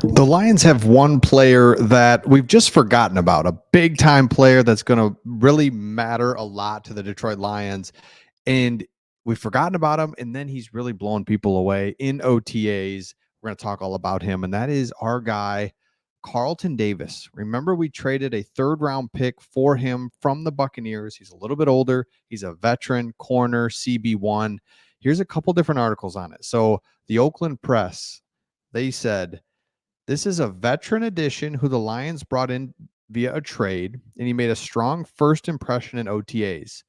The Lions have one player that we've just forgotten about, a big time player that's going to really matter a lot to the Detroit Lions. And we've forgotten about him. And then he's really blowing people away in OTAs. We're going to talk all about him. And that is our guy, Carlton Davis. Remember, we traded a third round pick for him from the Buccaneers. He's a little bit older. He's a veteran corner, CB1. Here's a couple different articles on it. So the Oakland Press, they said, this is a veteran addition who the Lions brought in via a trade, and he made a strong first impression in OTAs.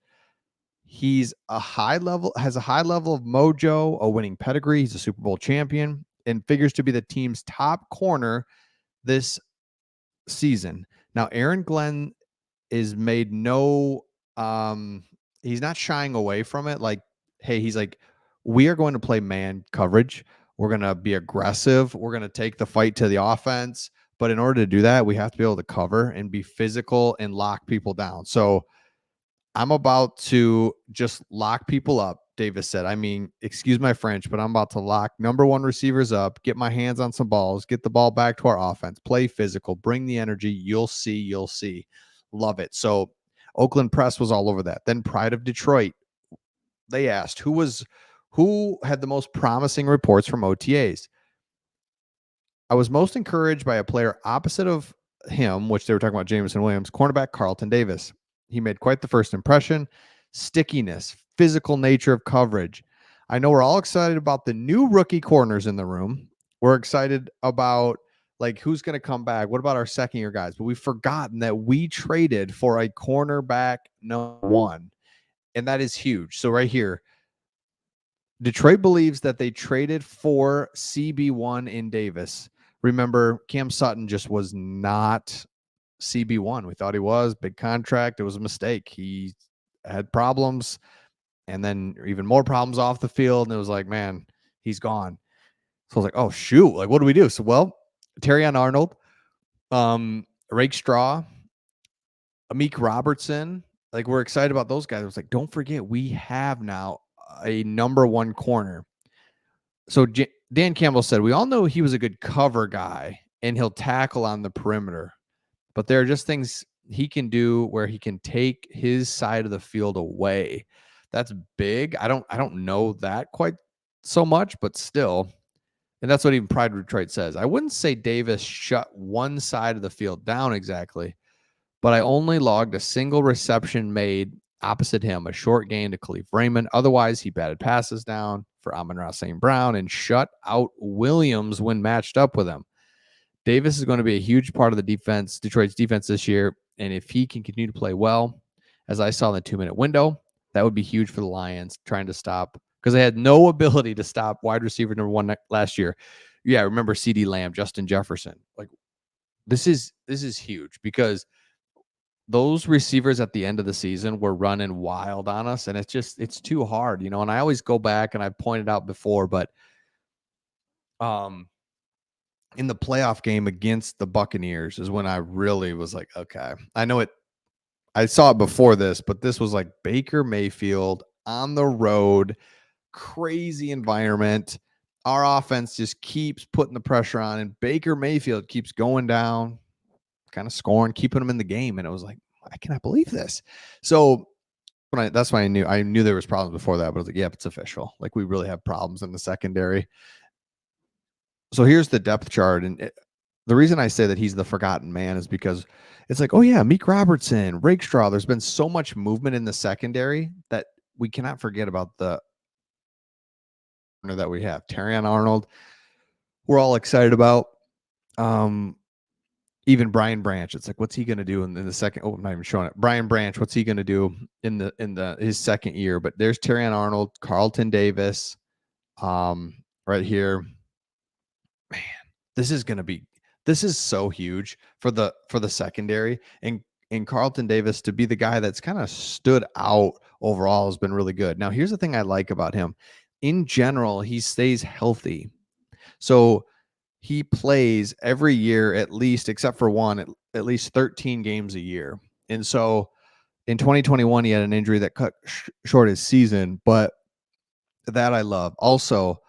He's has a high level of mojo, a winning pedigree. He's a Super Bowl champion, and figures to be the team's top corner this season. Now, Aaron Glenn is made no he's not shying away from it. Like, hey, he's like, we are going to play man coverage. We're going to be aggressive. We're going to take the fight to the offense. But in order to do that, we have to be able to cover and be physical and lock people down. So I'm about to just lock people up, Davis said. I mean, excuse my French, but I'm about to lock number one receivers up, get my hands on some balls, get the ball back to our offense, play physical, bring the energy. You'll see, you'll see. Love it. So Oakland Press was all over that. Then Pride of Detroit, they asked who had the most promising reports from OTAs. I was most encouraged by a player opposite of him, which they were talking about Jameson Williams, cornerback Carlton Davis. He made quite the first impression. Stickiness, physical nature of coverage. I know we're all excited about the new rookie corners in the room. We're excited about like who's going to come back. What about our second year guys? But we've forgotten that we traded for a cornerback number one, and that is huge. So right here, Detroit believes that they traded for CB1 in Davis. Remember, Cam Sutton just was not CB1. We thought he was. Big contract. It was a mistake. He had problems and then even more problems off the field. And it was like, man, he's gone. So I was like, oh, shoot. Like, what do we do? So, well, Terrion Arnold, Rakestraw, Amik Robertson. Like, we're excited about those guys. I was like, don't forget, we have now a number one corner. So Dan Campbell said, we all know he was a good cover guy and he'll tackle on the perimeter, but there are just things he can do where he can take his side of the field away. That's big. I don't know that quite so much, but still. And that's what even Pride of Detroit says. I wouldn't say Davis shut one side of the field down exactly, but I only logged a single reception made opposite him, a short gain to Khalif Raymond. Otherwise, he batted passes down for Amon-Ra St. Brown and shut out Williams when matched up with him. Davis is going to be a huge part of the defense, Detroit's defense this year. And if he can continue to play well, as I saw in the 2-minute window, that would be huge for the Lions trying to stop, because they had no ability to stop wide receiver number one last year. Yeah, remember CeeDee Lamb, Justin Jefferson. Like, this is huge because those receivers at the end of the season were running wild on us, and it's too hard, you know. And I always go back, and I've pointed out before, but in the playoff game against the Buccaneers is when I really was like, okay, I know it. I saw it before this, but this was like Baker Mayfield on the road, crazy environment. Our offense just keeps putting the pressure on, and Baker Mayfield keeps going down, kind of scoring, keeping them in the game. And it was like, I cannot believe this. So that's why I knew there was problems before that, but I was like, yeah, it's official. Like, we really have problems in the secondary. So here's the depth chart. And the reason I say that he's the forgotten man is because it's like, oh yeah, Meek Robertson, Rakestraw. There's been so much movement in the secondary that we cannot forget about the that we have. Terrion Arnold, we're all excited about. Even Brian Branch, it's like, what's he going to do in the second? Oh, I'm not even showing it. Brian Branch, what's he going to do in his second year? But there's Terrion Arnold, Carlton Davis, right here. Man, this is so huge for the secondary, and Carlton Davis to be the guy that's kind of stood out overall has been really good. Now, here's the thing I like about him. In general, he stays healthy. So he plays every year at least, except for one, at least 13 games a year. And so in 2021, he had an injury that cut short his season, but that I love. Also,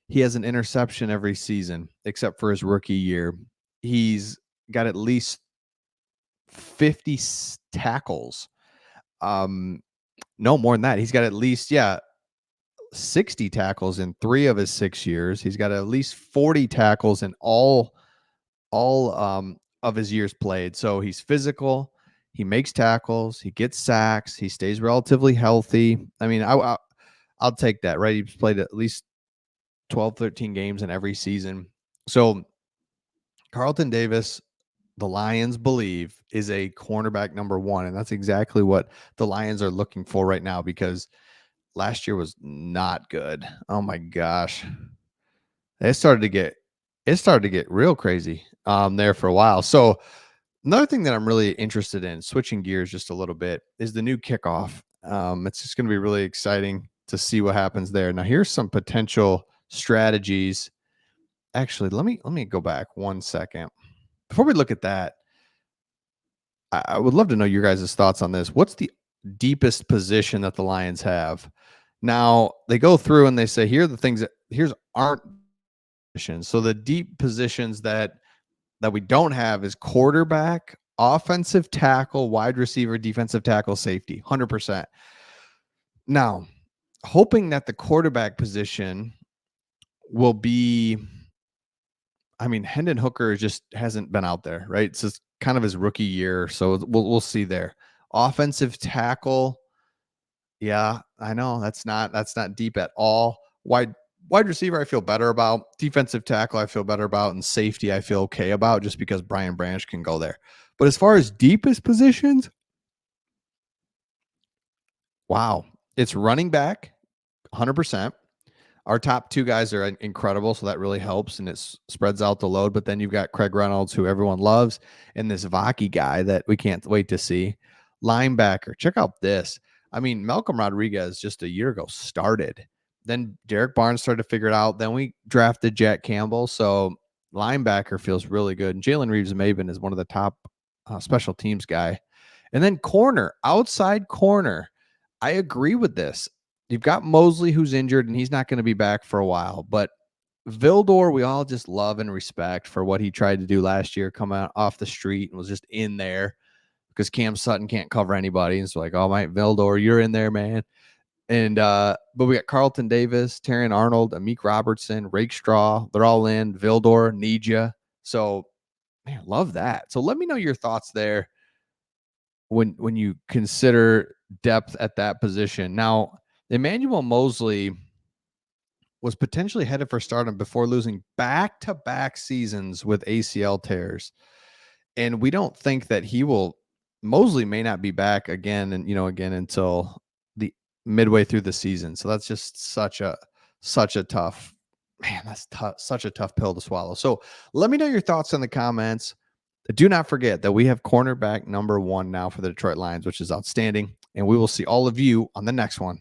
He has an interception every season except for his rookie year. He's got at least 50 tackles. Um, no more than that. He's got at least, 60 tackles in 3 of his 6 years. He's got at least 40 tackles in all of his years played. So he's physical, he makes tackles, he gets sacks, he stays relatively healthy. I mean, I'll take that, right? He's played at least 12, 13 games in every season. So Carlton Davis, the Lions believe, is a cornerback number 1, and that's exactly what the Lions are looking for right now because last year was not good. Oh my gosh. It started to get real crazy there for a while. So another thing that I'm really interested in, switching gears just a little bit, is the new kickoff. It's just going to be really exciting to see what happens there. Now, here's some potential strategies. Actually, let me go back 1 second. Before we look at that, I would love to know your guys' thoughts on this. What's the deepest position that the Lions have? Now, they go through and they say, here are the things that here's aren't positions. So the deep positions that we don't have is quarterback, offensive tackle, wide receiver, defensive tackle, safety, 100%. Now, hoping that the quarterback position will be, I mean, Hendon Hooker just hasn't been out there, right? It's just kind of his rookie year, so we'll see there. Offensive tackle, yeah, I know that's not deep at all. Wide receiver, I feel better about. Defensive tackle, I feel better about, and safety, I feel okay about, just because Brian Branch can go there. But as far as deepest positions, wow, it's running back, 100%. Our top 2 guys are incredible, so that really helps, and it spreads out the load. But then you've got Craig Reynolds, who everyone loves, and this Vaki guy that we can't wait to see. Linebacker, check out this. I mean, Malcolm Rodriguez just a year ago started. Then Derek Barnes started to figure it out. Then we drafted Jack Campbell. So linebacker feels really good. And Jalen Reeves-Maybin is one of the top special teams guy. And then corner, outside corner. I agree with this. You've got Mosley, who's injured, and he's not going to be back for a while. But Vildor, we all just love and respect for what he tried to do last year, come out off the street and was just in there because Cam Sutton can't cover anybody. And so like, oh my Vildor, you're in there, man. And but we got Carlton Davis, Terrion Arnold, Amik Robertson, Rakestraw. They're all in. Vildor, need ya. So man, love that. So let me know your thoughts there when you consider depth at that position. Now, Emmanuel Mosley was potentially headed for stardom before losing back-to-back seasons with ACL tears. And we don't think that Mosley may not be back again until the midway through the season. So that's just such a tough, man, that's tough, such a tough pill to swallow. So let me know your thoughts in the comments. Do not forget that we have cornerback number 1 now for the Detroit Lions, which is outstanding. And we will see all of you on the next one.